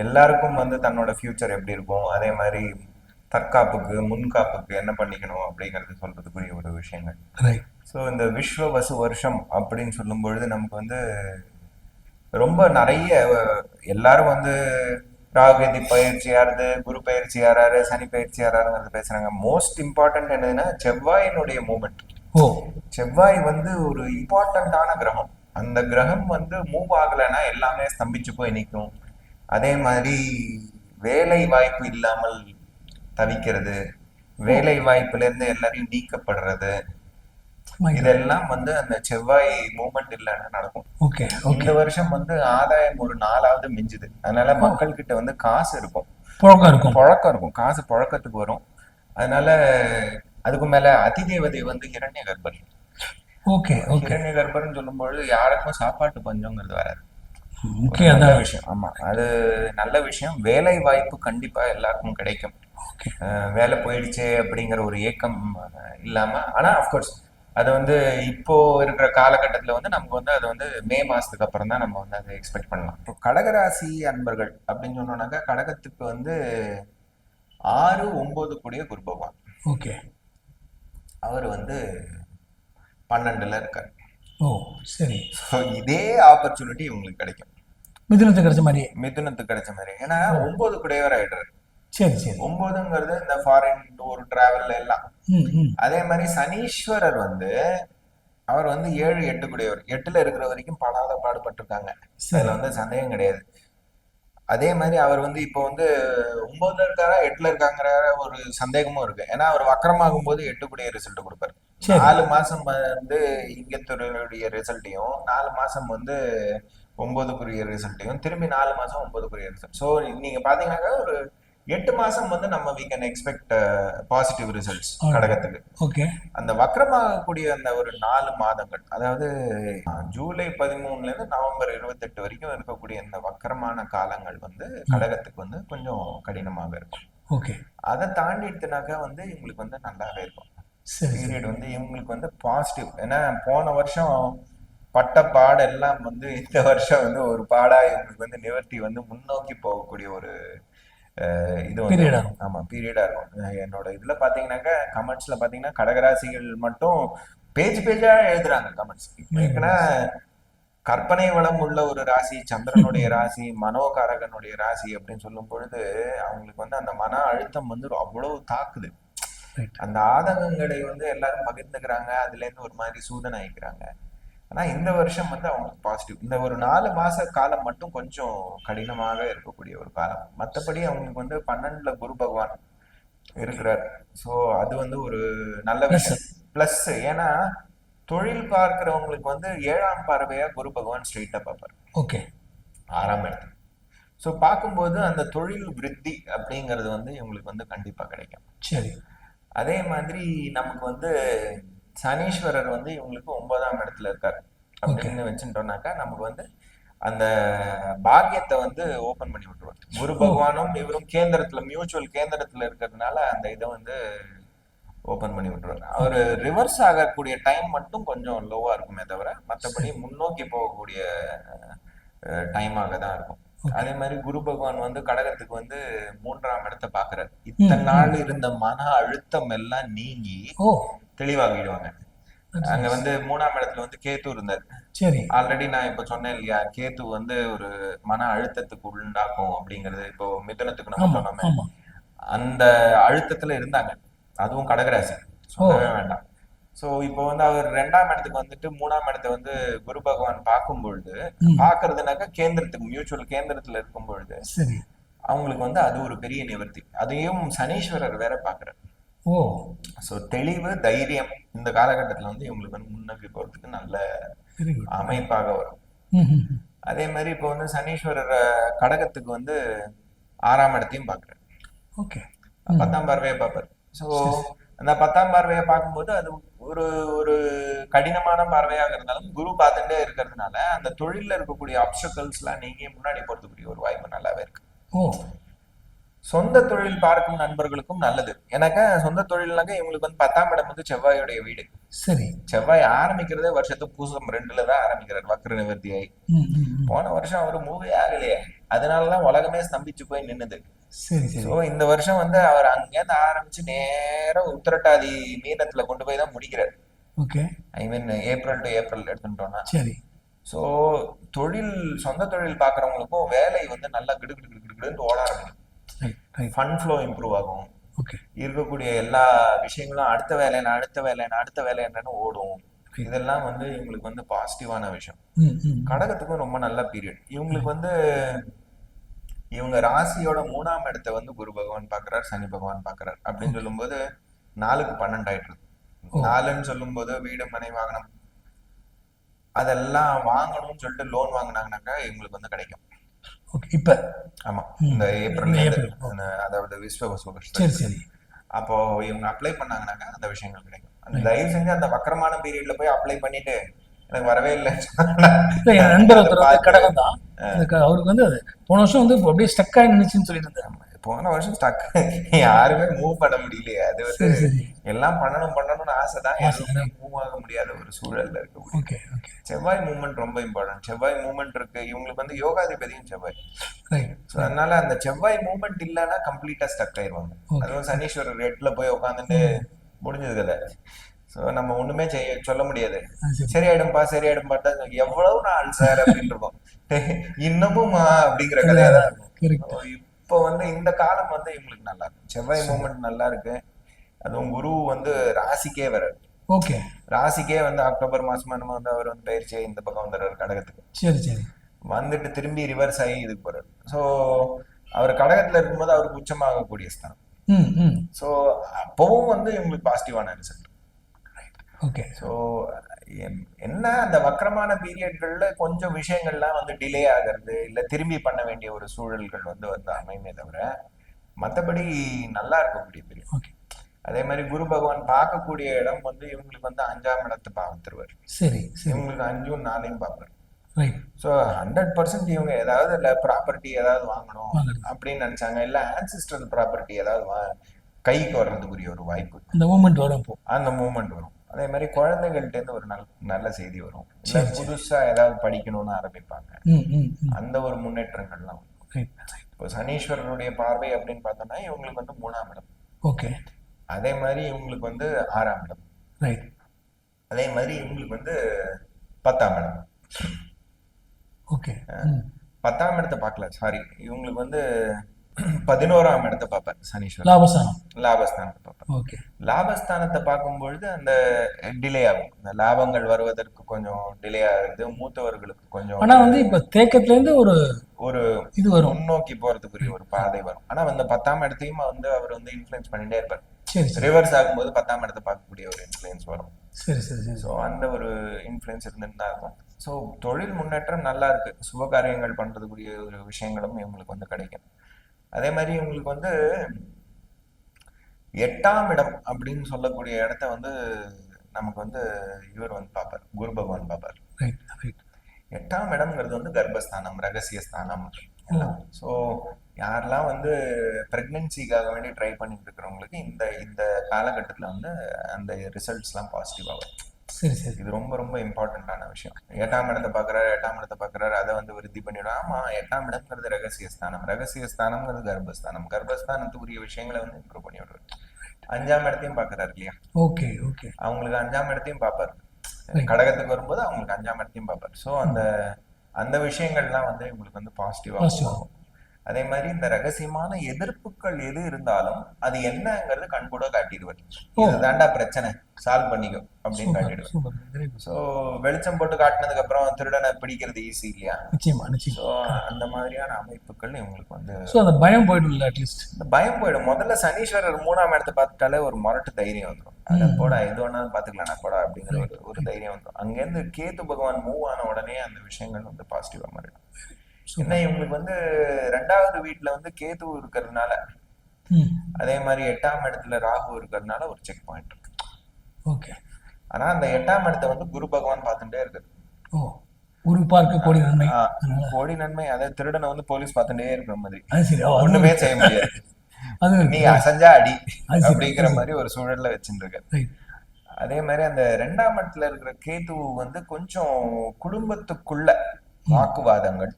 எல்லாருக்கும் வந்து தன்னோட ஃபியூச்சர் எப்படி இருக்கும், அதே மாதிரி தற்காப்புக்கு முன்காப்புக்கு என்ன பண்ணிக்கணும் அப்படிங்கறது சொல்றதுக்குரிய ஒரு விஷயங்கள். ரைட். ஸோ இந்த விஸ்வ வசு வருஷம் அப்படின்னு சொல்லும் பொழுது நமக்கு வந்து ரொம்ப நிறைய எல்லாரும் வந்து ராகுகேதி பயிற்சி யாருது, குரு பயிற்சி யாராரு, சனி பயிற்சி யாராருங்கிறது பேசுறாங்க. மோஸ்ட் இம்பார்ட்டன்ட் என்னதுன்னா செவ்வாயினுடைய மூமெண்ட். ஓ, செவ்வாய் வந்து ஒரு இம்பார்ட்டன்டான கிரகம். அந்த கிரகம் வந்து மூவ் ஆகலைன்னா எல்லாமே ஸ்தம்பிச்சு போய் நிற்கும். அதே மாதிரி வேலை வாய்ப்பு இல்லாமல் தவிக்கிறது, வேலை வாய்ப்புல இருந்து எல்லாரையும் நீக்கப்படுறது, my God. இதெல்லாம் வந்து அந்த செவ்வாய் மூமெண்ட் இல்லைன்னா நடக்கும். ஓகே இந்த ஓகே. வருஷம் வந்து ஆதாயம் ஒரு நாலாவது மிஞ்சுது. அதனால ஓ, மக்கள் கிட்ட வந்து காசு இருக்கும், புழக்கம் இருக்கும். புழக்கம் இருக்கும், காசு புழக்கத்துக்கு வரும். அதனால அதுக்கு மேல அதிதேவதை வந்து ஹிரண்ய கர்ப்பர். Okay okay. ஹிரண்ய கர்ப்பர்னு சொல்லும்பொழுது யாருக்கும் சாப்பாட்டு பஞ்சங்கிறது வராது. ஒரு முக்கியம் நல்ல அதான். விஷயம். ஆமா, அது நல்ல விஷயம். வேலை வாய்ப்பு கண்டிப்பா எல்லாருக்கும் கிடைக்கும். ஓகே. வேலை போயிடுச்சே அப்படிங்கிற ஒரு ஏக்கம் இல்லாம, ஆனா அஃப்கோர்ஸ் அது வந்து இப்போ இருக்கிற காலகட்டத்துல வந்து நமக்கு வந்து அது வந்து மே மாசத்துக்கு அப்புறம் தான் நம்ம வந்து அதை எக்ஸ்பெக்ட் பண்ணலாம். இப்போ கடகராசி அன்பர்கள் அப்படின்னு சொன்னோம்னாக்கா, கடகத்துக்கு வந்து 6, 9 கூடிய குரு பகவான். ஓகே. அவர் வந்து 12ல இருக்கார். ஓ, சரி. ஸோ இதே ஆப்பர்ச்சுனிட்டி இவங்களுக்கு கிடைக்கும், மிதுனத்துக்கு கிடைச்ச மாதிரியே. மிதுனத்துக்கு கிடைச்ச மாதிரி. ஏன்னா ஓ, 9 கூடையவர் ஆயிடுறாரு. சரி சரி. 9ங்கிறது இந்த ஃபாரின் டூர் டிராவல்ல எல்லாம். ம் ம். அதே மாதிரி சனீஸ்வரர் வந்து அவர் வந்து 7, 8 கூடியவர். 8ல இருக்கிற வரைக்கும் படாத பாடுபட்டிருக்காங்க, அதுல சரி வந்து சந்தேகம் கிடையாது. அதே மாதிரி அவர் வந்து இப்போ வந்து 9ல இருக்காரா 8ல இருக்காங்கிற ஒரு சந்தேகமும் இருக்கு. ஏன்னா அவர் வக்கரமாகும் போது 8 கூடிய ரிசல்ட் கொடுப்பாரு. சரி. 4 மாசம் வந்து இங்கத்துடைய ரிசல்ட்டையும், 4 மாசம் வந்து 9க்குரிய ரிசல்ட்டையும், திரும்பி 4 மாசம் 9க்குரிய ரிசல்ட். ஸோ நீங்க பாத்தீங்கன்னாக்கா ஒரு 8 மாசம் வந்து நம்ம we can expect positive results கடகத்துக்கு. ஓகே. அந்த வக்கரமாகக்கூடிய அந்த ஒரு 4 மாதங்கள், அதாவது ஜூலை 13ல இருந்து நவம்பர் 28 வரைக்கும் இருக்கக்கூடிய இந்த வக்கரமான காலங்கள் வந்து கடகத்துக்கு வந்து கொஞ்சம் கடினமாக இருக்கும். ஓகே. அதை தாண்டிட்டுனாக்கா வந்து இவங்களுக்கு வந்து நல்லாவே இருக்கும். சரி சரி. பீரியட் வந்து இவங்களுக்கு வந்து பாசிட்டிவ். ஏன்னா போன வருஷம் பட்ட பாடெல்லாம் வந்து இந்த வருஷம் வந்து ஒரு பாடா இவங்களுக்கு வந்து நிவர்த்தி வந்து முன்னோக்கி போகக்கூடிய ஒரு இது வந்து பீரியடா இருக்கும். ஆமா பீரியடா இருக்கும். என்னோட இதுல பாத்தீங்கன்னாக்கா கமெண்ட்ஸ்ல பாத்தீங்கன்னா கடகராசிகள் மட்டும் பேஜ் பேஜா எழுதுறாங்க கமெண்ட்ஸ். ஏன்னா கற்பனை வளம் உள்ள ஒரு ராசி, சந்திரனுடைய ராசி, மனோகாரகனுடைய ராசி அப்படின்னு சொல்லும் பொழுது அவங்களுக்கு வந்து அந்த மன அழுத்தம் வந்து அவ்வளவு தாக்குது. ரைட். அந்த ஆதங்கங்களை வந்து எல்லாரும் பகிர்ந்துக்கிறாங்க, அதுல இருந்து ஒரு மாதிரி சூதனாயிக்கிறாங்க. ஆனா இந்த வருஷம் வந்து அவங்களுக்கு பாசிட்டிவ். இந்த ஒரு 4 மாச காலம் மட்டும் கொஞ்சம் கடினமாக இருக்கக்கூடிய ஒரு காலம். மற்றபடி அவங்களுக்கு வந்து 12ல குரு பகவான் ஓகே. இருக்கிறார். ஸோ அது வந்து ஒரு நல்ல ப்ளஸ். விஷயம். பிளஸ் ஏன்னா தொழில் பார்க்கிறவங்களுக்கு வந்து 7ஆம் பார்வையா குரு பகவான் ஸ்ட்ரெயிட்டா பார்ப்பார், ஓகே. 6ஆம் இடத்துல. ஸோ பார்க்கும்போது அந்த தொழில் விருத்தி அப்படிங்கிறது வந்து இவங்களுக்கு வந்து கண்டிப்பா கிடைக்கும். சரி. அதே மாதிரி நமக்கு வந்து சனீஸ்வரர் வந்து இவங்களுக்கு 9ஆம் இடத்துல இருக்காரு ஓகே. அப்படின்னு வச்சுட்டோம்னாக்கா நமக்கு வந்து அந்த பாக்கியத்தை வந்து ஓபன் பண்ணி விட்டுருவார். குரு ஓ, பகவானும் இவரும் கேந்திரத்துல, மியூச்சுவல் கேந்திரத்துல இருக்கிறதுனால அந்த இதை வந்து ஓபன் பண்ணி விட்டுருவார். அவர் ஓகே. ரிவர்ஸ் ஆகக்கூடிய டைம் மட்டும் கொஞ்சம் லோவா இருக்குமே தவிர மற்றபடி சரி. முன்னோக்கி போகக்கூடிய டைமாக தான் இருக்கும். ஓகே. அதே மாதிரி குரு பகவான் வந்து கடகத்துக்கு வந்து 3ஆம் இடத்தை பாக்குறாரு. ம் இத்தனை ம். நாள் இருந்த மன அழுத்தம் எல்லாம் நீங்கி ஓ, தெளிவாகிடுவாங்க. that's அங்க nice. வந்து 3ஆம் இடத்துல வந்து கேத்து இருந்தார். சரி. ஆல்ரெடி நான் இப்ப சொன்னேன் இல்லையா, கேத்து வந்து ஒரு மன அழுத்தத்துக்கு உள்ளாக்கும் அப்படிங்கிறது. இப்போ மிதுனத்துக்கு நம்ம ஆமா சொன்னோமே, ஆமா. அந்த அழுத்தத்துல இருந்தாங்க. அதுவும் கடகராசி, ஓ, சொல்லவே வேண்டாம். ஸோ இப்போ வந்து அவர் 2ஆம் இடத்துக்கு வந்துட்டு 3ஆம் இடத்தை வந்து குரு பகவான் பார்க்கும் பொழுது, ம். பார்க்கறதுனாக்கா கேந்திரத்துக்கு, மியூச்சுவல் கேந்திரத்துல இருக்கும் பொழுது சரி. அவங்களுக்கு வந்து அது ஒரு பெரிய நிவர்த்தி. அதையும் சனீஸ்வரர் வேற பாக்குறாரு. ஓ, ஸோ தெளிவு, தைரியம் இந்த காலகட்டத்துல வந்து இவங்களுக்கு வந்து முன்னோக்கி போறதுக்கு நல்ல வெரி குட். அமைப்பாக வரும். ம் ம் ம். அதே மாதிரி இப்போ வந்து சனீஸ்வரர் கடகத்துக்கு வந்து 6ஆம் இடத்தையும் பார்க்குறாரு, ஓகே. ம். 10ஆம் பார்வையை பார்ப்பார். ஸோ சரி. அந்த 10ஆம் பார்வையை பார்க்கும்போது அது ஒரு ஒரு கடினமான பார்வையாக இருந்தாலும் குரு பார்த்துட்டே இருக்கிறதுனால அந்த தொழிலில் இருக்கக்கூடிய அப்சக்கல்ஸ்லாம் நீங்க முன்னாடி போறதுக்குரிய ஒரு வாய்ப்பு நல்லாவே இருக்கு. ஓ, சொந்த தொழில் பார்க்கும் நண்பர்களுக்கும் நல்லது. எனக்கு சொந்த தொழில்னாக்க இவங்களுக்கு வந்து 10ஆம் இடம் வந்து செவ்வாயுடைய வீடு. சரி. செவ்வாய் ஆரம்பிக்கிறதே வருஷத்து பூசம் 2ல தான் ஆரம்பிக்கிறார், வக்ர நிவர்த்தியாய். ம் ம் ம். போன வருஷம் அவரு மூவே ஆகலையே. அதனாலதான் உலகமே ஸ்தம்பிச்சு போய் நின்னுது. சரி சரி. சோ இந்த வருஷம் வந்து அவர் அங்கேருந்து ஆரம்பிச்சு நேரா உத்திரட்டாதி மீனத்துல கொண்டு போய் தான் முடிக்கிறார். Okay. I mean April to April எடுத்துட்டோம்னா. சரி. ஸோ சொந்த தொழில் பார்க்குறவங்களுக்கும் வேலை வந்து நல்லா கிடுகிடுன்னு ஓட ஆரம்பிக்கும். Right right. Fund flow improve ஆகும். ஓகே. இருக்கக்கூடிய எல்லா விஷயங்களும் அடுத்த வேலை என்னன்னு ஓடும். இதெல்லாம் வந்து இவங்களுக்கு வந்து பாசிட்டிவான விஷயம். கடகத்துக்கும் ரொம்ப நல்ல பீரியட். இவங்களுக்கு வந்து இவங்க ராசியோட 3ஆம் இடத்தை வந்து குரு பகவான் பாக்குறாரு, சனி பகவான் பாக்குறாரு. அப்படின்னு சொல்லும்போது 4க்கு 12 ஆயிட்டு இருக்கு. 4ன்னு சொல்லும் போது வீடு மனை வாகனம் அதெல்லாம் வாங்கணும்னு சொல்லிட்டு லோன் வாங்கினாங்கனாக்கா இவங்களுக்கு வந்து கிடைக்கும். இப்ப ஆமா, இந்த ஏப்ரல் அதாவது சரி சரி. அப்போ இவங்க அப்ளை பண்ணாங்கனாக்கா அந்த விஷயங்கள் கிடைக்கும். அந்த தயவு செஞ்சு அந்த வக்கரமான பீரியட்ல போய் அப்ளை பண்ணிட்டு எனக்கு வரவே இல்லை. என் நண்பர் ஒருத்தர் வந்து கடகம் தான். அவருக்கு வந்து அது போன வருஷம் வந்து அப்படியே ஸ்டக் ஆகி நினைச்சுன்னு சொல்லிட்டு இருந்தாரு. போன வருஷம் ஸ்டக், யாருமே மூவ் பண்ண முடியலையே. அது வந்து எல்லாம் பண்ணணும்னு ஆசைதான், எதுவுமே மூவ் ஆக முடியாத ஒரு சூழல்ல இருக்கு. செவ்வாய் மூவ்மெண்ட் ரொம்ப இம்பார்ட்டன்ட். செவ்வாய் மூவ்மெண்ட் இருக்கு. இவங்களுக்கு வந்து யோகாதிபதியும் செவ்வாய். அதனால அந்த செவ்வாய் மூவ்மெண்ட் இல்லைன்னா கம்ப்ளீட்டா ஸ்டக் ஆயிடுவாங்க. அதுவும் சனீஸ்வரர் 8ல போய் உட்காந்துட்டு முடிஞ்சது கதை. ஸோ நம்ம ஒண்ணுமே சொல்ல முடியாது. சரியாயிடும்பா எவ்வளவு நாள் சார் அப்படின்னு இருக்கும். இன்னமுமா அப்படிங்கிற கதையாதான் இருக்கும். இப்போ வந்து இந்த காலம் வந்து இவங்களுக்கு நல்லா இருக்கு. செவ்வாய் மூவ்மெண்ட் நல்லா இருக்கு. அதுவும் குரு வந்து ராசிக்கே வர்றாரு. ஓகே. ராசிக்கே வந்து அக்டோபர் மாசமா நம்ம வந்து அவர் வந்து பயிற்சியை இந்த பக்கம் வந்துடுறாரு கடகத்துக்கு. சரி சரி. வந்துட்டு திரும்பி ரிவர்ஸ் ஆகி இதுக்கு போறாரு. ஸோ அவர் கடகத்துல இருக்கும்போது அவருக்கு உச்சமாகக்கூடிய ஸ்தானம். ஸோ அப்பவும் வந்து இவங்களுக்கு பாசிட்டிவான ரிசல்ட். ஓகே. ஸோ என்ன அந்த வக்கரமான பீரியட்கள்ல கொஞ்சம் விஷயங்கள்லாம் வந்து டிலே ஆகிறது இல்ல திரும்பி பண்ண வேண்டிய ஒரு சூழல்கள் வந்து அமையுமே தவிர மற்றபடி நல்லா இருக்கக்கூடிய பீரியட். அதே மாதிரி குரு பகவான் பார்க்கக்கூடிய இடம் வந்து இவங்களுக்கு வந்து 5ஆம் இடத்தை பார்த்துருவார். சரி. இவங்களுக்கு 5ம் 4ம் பார்ப்பாரு. ஸோ 100% இவங்க ஏதாவது இல்லை ப்ராப்பர்ட்டி ஏதாவது வாங்கணும் அப்படின்னு நினைச்சாங்க, இல்ல ஆன்சிஸ்ட்ரல் ப்ராப்பர்ட்டி ஏதாவது கைக்கு வர்றதுக்குரிய ஒரு வாய்ப்பு, அந்த மூமெண்ட் வரும். அதே மாதிரி குழந்தைகள்ட்ட இருந்து ஒரு நல்ல செய்தி வரும். புதுசா ஏதாவது படிக்கணும்னு ஆரம்பிப்பாங்க. அந்த ஒரு முன்னேற்றங்கள்லாம் வரும். இப்போ சனீஸ்வரனுடைய பார்வை அப்படின்னு பார்த்தோம்னா இவங்களுக்கு வந்து 3ஆம் இடம். ஓகே. அதே மாதிரி இவங்களுக்கு வந்து 6ஆம் இடம். அதே மாதிரி இவங்களுக்கு வந்து 10ஆம் இடம். ஓகே. 10ஆம் இடத்தை பார்க்கல, சாரி, இவங்களுக்கு வந்து 11ஆம் இடத்தை பார்ப்பார் சனீஸ்வரன். லாபஸ்தானத்தை பார்ப்பார். ஓகே. லாபஸ்தானத்தை பார்க்கும்பொழுது அந்த டிலே ஆகும். இந்த லாபங்கள் வருவதற்கு கொஞ்சம் டிலே ஆகுது. மூத்தவர்களுக்கு கொஞ்சம் ஆனா வந்து இப்ப தேக்கத்துல இருந்து ஒரு இது வரும், முன்னோக்கி போறதுக்குரிய ஒரு பாதை வரும். ஆனா அந்த 10ஆம் இடத்தையும் வந்து அவர் வந்து இன்ஃபுளுன்ஸ் பண்ணிட்டே இருப்பார். ரிவர்ஸ் ஆகும்போது 10ஆம் இடத்தை பார்க்கக்கூடிய ஒரு இன்ஃபுளுன்ஸ் வரும். சரி சரி சரி. ஸோ அந்த ஒரு இன்ஃபுளுன்ஸ் இருந்துட்டு தான் இருக்கும். ஸோ தொழில் முன்னேற்றம் நல்லா இருக்கு. சுப காரியங்கள் பண்றதுக்குரிய ஒரு விஷயங்களும் இவங்களுக்கு வந்து கிடைக்கும். அதே மாதிரி இவங்களுக்கு வந்து 8ஆம் இடம் அப்படின்னு சொல்லக்கூடிய இடத்த வந்து நமக்கு வந்து இவர் வந்து பார்ப்பார், குரு பகவான் பார்ப்பார். 8ஆம் இடம்ங்கிறது வந்து கர்ப்பஸ்தானம், ரகசிய ஸ்தானம். ஸோ யாரெல்லாம் வந்து பிரெக்னன்சிக்காக வேண்டி ட்ரை பண்ணிட்டு இருக்கிறவங்களுக்கு இந்த இந்த காலகட்டத்தில் வந்து அந்த ரிசல்ட்ஸ்லாம் பாசிட்டிவ் ஆகும். சரி சரி. இது ரொம்ப ரொம்ப இம்பார்ட்டன்டான விஷயம். 8ஆம் இடத்தை பார்க்குறாரு, அதை வந்து விருத்தி பண்ணிவிடும். ஆமா, 8ஆம் இடம்ங்கிறது ரகசிய ஸ்தானம்ங்கிறது கர்ப்பஸ்தானத்துக்குரிய விஷயங்களை வந்து இம்ப்ரூவ் பண்ணி விடுறாரு. 5ஆம் இடத்தையும் பார்க்கறாரு இல்லையா? Okay okay. அவங்களுக்கு 5ஆம் இடத்தையும் பார்ப்பாரு. கடகத்துக்கு வரும்போது அவங்களுக்கு 5ஆம் இடத்தையும் பார்ப்பாரு. ஸோ அந்த விஷயங்கள்லாம் வந்து இவங்களுக்கு வந்து பாசிட்டிவா ஆகும். அதே மாதிரி இந்த ரகசியமான எதிர்ப்புகள் எது இருந்தாலும் அது என்னங்கிறது கண்கூட காட்டிடுவார். இதுதான்டா பிரச்சனை, சால்வ் பண்ணிக்கோ அப்படின்னு காட்டிடுவார். ஸோ வெளிச்சம் போட்டு காட்டினதுக்கு அப்புறம் திருடனை பிடிக்கிறது ஈஸி இல்லையா? நிச்சயமா. ஸோ அந்த மாதிரியான அமைப்புகள் இவங்களுக்கு வந்து அந்த பயம் போயிடும். அட்லீஸ்ட் இந்த பயம் போயிடும். முதல்ல சனீஸ்வரர் 3ஆம் இடத்தை பார்த்துட்டாலே ஒரு முரட்டு தைரியம் வந்துடும். அதை போடா, எது வேணாலும் பார்த்துக்கலாம் போடா அப்படிங்கிற ஒரு தைரியம் வந்துடும். அங்கேருந்து கேது பகவான் மூவ் ஆன உடனே அந்த விஷயங்கள் வந்து பாசிட்டிவா மாறிடும். என்ன இவங்களுக்கு வந்து 2வது வீட்டுல வந்து கேது இருக்கிறதுனால, அதே மாதிரி 8ஆம் இடத்துல ராகு இருக்கிறதுனால ஒரு செக் பாயிண்ட் இருக்கு. ஓகே. ஆனா அந்த 8ஆம் இடத்தை வந்து குரு பகவான் பார்த்துட்டே இருக்காரு. குரு பார்க்க கோடி நன்மை. அதாவது திருடனை வந்து போலீஸ் பார்த்துட்டே இருக்கிற மாதிரி, ஒண்ணுமே செய்ய முடியாது. நீ அசஞ்சா அடி அப்படிங்கிற மாதிரி ஒரு சூழல்ல வச்சுட்டு இருக்காரு. அதே மாதிரி அந்த 2ஆம் இடத்துல இருக்கிற கேது வந்து கொஞ்சம் குடும்பத்துக்குள்ள வாக்குவாதங்கள்,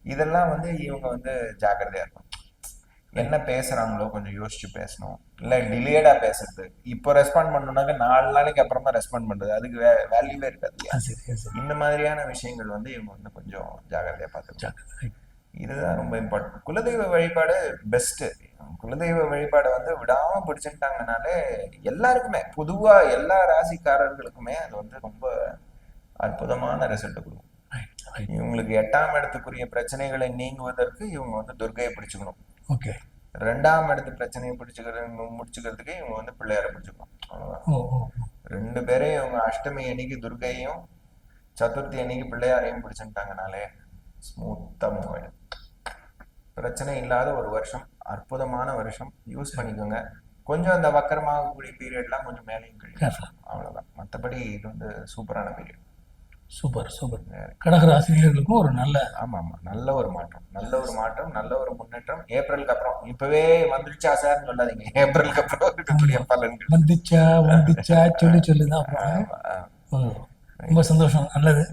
இதெல்லாம் வந்து இவங்க வந்து ஜாக்கிரதையா இருக்கணும். என்ன பேசுறாங்களோ கொஞ்சம் யோசிச்சு பேசணும். இல்ல டிலேடா பேசுறது, இப்போ ரெஸ்பாண்ட் பண்ணணும்னாக்க 4 நாளைக்கு அப்புறமா ரெஸ்பாண்ட் பண்றது, அதுக்கு வேல்யூவே இருக்காது இல்லையா? சரி சரி. இந்த மாதிரியான விஷயங்கள் வந்து இவங்க வந்து கொஞ்சம் ஜாக்கிரதையா பார்த்துக்கணும். ஜாக்கிரதை. இதுதான் ரொம்ப இம்பார்ட்டன்ட். குலதெய்வ வழிபாடு பெஸ்ட். குலதெய்வ வழிபாடை வந்து விடாம பிடிச்சிட்டாங்கனாலே எல்லாருக்குமே, பொதுவா எல்லா ராசிக்காரர்களுக்குமே அது வந்து ரொம்ப அற்புதமான ரிசல்ட் கொடுக்கும். Right, right. இவங்களுக்கு 8ஆம் இடத்துக்குரிய பிரச்சனைகளை நீங்குவதற்கு இவங்க வந்து துர்க்கையை பிடிச்சுக்கணும். ஓகே. 2ஆம் இடத்து பிரச்சனையை முடிச்சுக்கிறதுக்கு இவங்க வந்து பிள்ளையாரை பிடிச்சுக்கணும். அவ்வளவுதான். ஓ ஓ ஓ. 2 பேரையும் இவங்க அஷ்டமி அன்னைக்கு துர்க்கையும் சதுர்த்தி அன்னைக்கு பிள்ளையாரையும் பிடிச்சுட்டாங்கனாலே ஸ்மூத்தா மூவ் ஆயிடும். பிரச்சனை இல்லாத ஒரு வருஷம், அற்புதமான வருஷம். யூஸ் பண்ணிக்கோங்க. கொஞ்சம் அந்த வக்கரமாகக்கூடிய பீரியட்லாம் கொஞ்சம் மேலேயும் கழிக்கும். Careful. அவ்வளவுதான். மற்றபடி இது வந்து சூப்பரான பீரியட். Super super. கடகராசினியர்களுக்கும் ஒரு நல்ல ஆமா ஆமா, நல்ல ஒரு மாற்றம், நல்ல ஒரு மாற்றம், நல்ல ஒரு முன்னேற்றம். ஏப்ரலுக்கு அப்புறம் இப்பவே வந்துருச்சா சார்னு சொல்லாதீங்க. ஏப்ரலுக்கு அப்புறம் இருக்கக்கூடிய பலன்கள். வந்துச்சா வந்துச்சா சொல்லுதான் அப்புறம். ஆமா, ஆமா. ஓ, ரொம்ப சந்தோஷம். நல்லது.